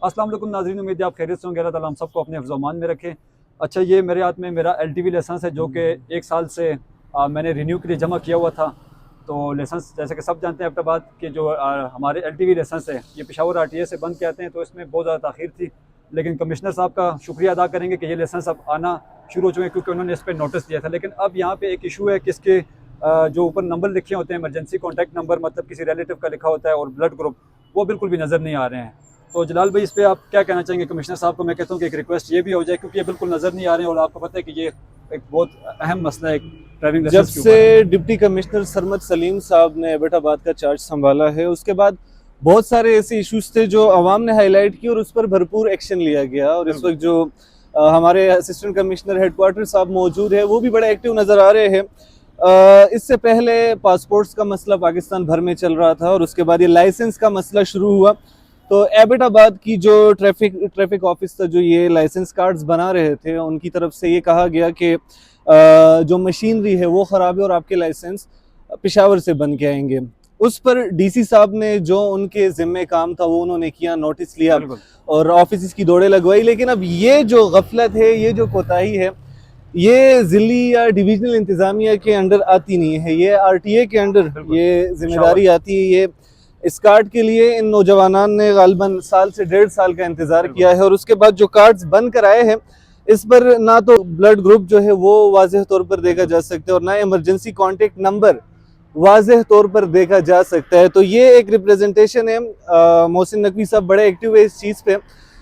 अस्सलाम वालेकुम नाज़रीन, उम्मीद है आप खैरियत से होंगे। अल्लाह ताला हम सबको अपने हिफ्ज़-ओ-अमान में रखे। अच्छा, ये मेरे हाथ में मेरा LTV लाइसेंस है जो कि 1 साल से मैंने रिन्यू के लिए जमा किया हुआ था। तो लाइसेंस जैसे कि सब जानते हैं एबटाबाद के जो हमारे LTV लाइसेंस है ये पेशावर RTA से बन के आते हैं, तो इसमें बहुत ज़्यादा ताख़ीर थी। लेकिन कमिश्नर साहब का शुक्रिया अदा करेंगे कि ये लाइसेंस अब आना शुरू हो चुके हैं, क्योंकि उन्होंने इस पर नोटिस दिया था। लेकिन अब यहाँ पे एक इशू है कि इसके जो ऊपर नंबर लिखे होते हैं, इमरजेंसी कॉन्टैक्ट नंबर, मतलब किसी रिलेटिव का लिखा होता है, और ब्लड ग्रुप, वो बिल्कुल भी नज़र नहीं आ रहे हैं। तो जलाल भाई, इस पे आप क्या कहना चाहेंगे? कमिश्नर साहब को मैं कहता हूँ कि एक रिक्वेस्ट ये भी हो जाए, क्योंकि ये बिल्कुल नज़र नहीं आ रहे हैं और आपको पता है कि ये एक बहुत अहम मसला है ड्राइविंग जब लाइसेंस के से ऊपर। डिप्टी कमिश्नर सरमद सलीम साहब ने एबटाबाद का चार्ज संभाला है, उसके बाद बहुत सारे ऐसे इश्यूज थे जो आवाम ने हाईलाइट किए और उस पर भरपूर एक्शन लिया गया। और इस वक्त जो हमारे असिस्टेंट कमिश्नर हेडक्वार्टर साहब मौजूद है, वो भी बड़े एक्टिव नज़र आ रहे हैं। इससे पहले पासपोर्ट्स का मसला पाकिस्तान भर में चल रहा था और उसके बाद ये लाइसेंस का मसला शुरू हुआ। तो एबटाबाद की जो ट्रैफिक ऑफिस था, जो ये लाइसेंस कार्ड्स बना रहे थे, उनकी तरफ से ये कहा गया कि जो मशीनरी है वो ख़राब है और आपके लाइसेंस पेशावर से बन के आएंगे। उस पर DC साहब ने जो उनके ज़िम्मे काम था वो उन्होंने किया, नोटिस लिया और ऑफिस की दौड़े लगवाई। लेकिन अब ये जो गफलत है, ये जो कोताही है, ये ज़िली या डिविजनल इंतज़ामिया के अंडर आती नहीं है, ये RTA के अंडर ये जिम्मेदारी आती है। ये इस कार्ड के लिए इन नौजवानान ने गालिबन साल से 1.5 साल का इंतज़ार किया है और उसके बाद जो कार्ड्स बन कर आए हैं, इस पर ना तो ब्लड ग्रुप जो है वो वाज़ेह तौर पर देखा जा सकता है और ना इमरजेंसी कॉन्टेक्ट नंबर वाज़ेह तौर पर देखा जा सकता है। तो ये एक रिप्रेजेंटेशन है। मोहसिन नकवी साहब बड़े एक्टिव है इस चीज़ पे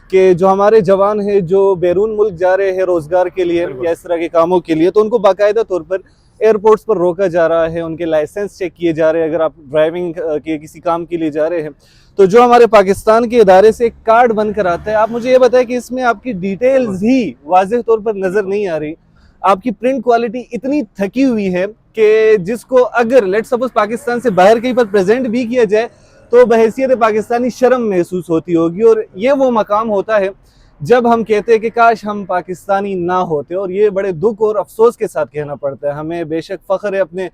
कि जो हमारे जवान हैं जो बैरून मुल्क जा रहे हैं रोज़गार के लिए या इस तरह के कामों के लिए, तो उनको बाकायदा तौर पर एयरपोर्ट्स पर रोका जा रहा है, उनके लाइसेंस चेक किए जा रहे हैं। अगर आप ड्राइविंग के किसी काम के लिए जा रहे हैं, तो जो हमारे पाकिस्तान के इदारे से एक कार्ड बनकर आता है, आप मुझे ये बताएं कि इसमें आपकी डिटेल्स ही वाज़ेह तौर पर नज़र नहीं आ रही। आपकी प्रिंट क्वालिटी इतनी थकी हुई है कि जिसको अगर लेट सपोज पाकिस्तान से बाहर कहीं पर प्रेजेंट भी किया जाए तो बहैसियत पाकिस्तानी शर्म महसूस होती होगी। और ये वो मकाम होता है जब हम कहते हैं कि काश हम पाकिस्तानी ना होते, और ये बड़े दुख और अफसोस के साथ कहना पड़ता है। हमें बेशक फ़ख्र है अपने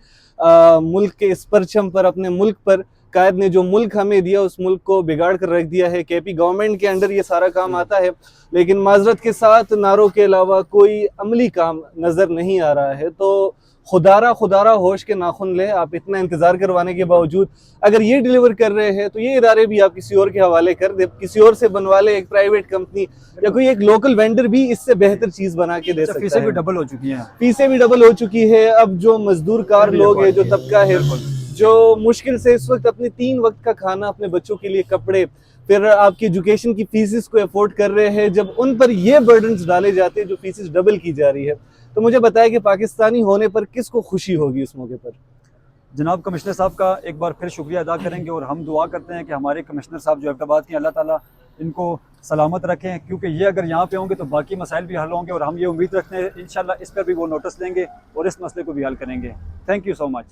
मुल्क के इस परचम पर, अपने मुल्क पर। कायद ने जो मुल्क हमें दिया, उस मुल्क को बिगाड़ कर रख दिया है। KP गवर्नमेंट के अंडर ये सारा काम आता है, लेकिन माजरत के साथ नारों के अलावा कोई अमली काम नज़र नहीं आ रहा है। तो खुदारा होश के नाखुन ले, आप इतना इंतज़ार करवाने के बावजूद अगर ये डिलीवर कर रहे हैं तो ये इदारे भी आप किसी और के हवाले कर दे, किसी और से बनवा ले, एक प्राइवेट कंपनी या कोई एक लोकल वेंडर भी इससे बेहतर चीज़ बना के दे सकता है। फीसें भी डबल हो चुकी हैं। फीसें भी डबल हो चुकी है। अब जो मजदूर कार लोग हैं, जो तबका है जो मुश्किल से इस वक्त अपने 3 वक्त का खाना, अपने बच्चों के लिए कपड़े, फिर आपकी एजुकेशन की फीसिस को अफोर्ड कर रहे हैं, जब उन पर ये बर्डन्स डाले जाते हैं, जो फीसिस डबल की जा रही है, तो मुझे बताया कि पाकिस्तानी होने पर किसको खुशी होगी इस मौके पर। जनाब कमिश्नर साहब का एक बार फिर शुक्रिया अदा करेंगे और हम दुआ करते हैं कि हमारे कमिश्नर साहब जो एबटाबाद के, अल्लाह ताला इनको सलामत रखें, क्योंकि ये अगर यहाँ पे होंगे तो बाकी मसाइल भी हल होंगे। और हम ये उम्मीद रखते हैं इंशाल्लाह इस पर भी वो नोटिस लेंगे और इस मसले को भी हल करेंगे। Thank you so much.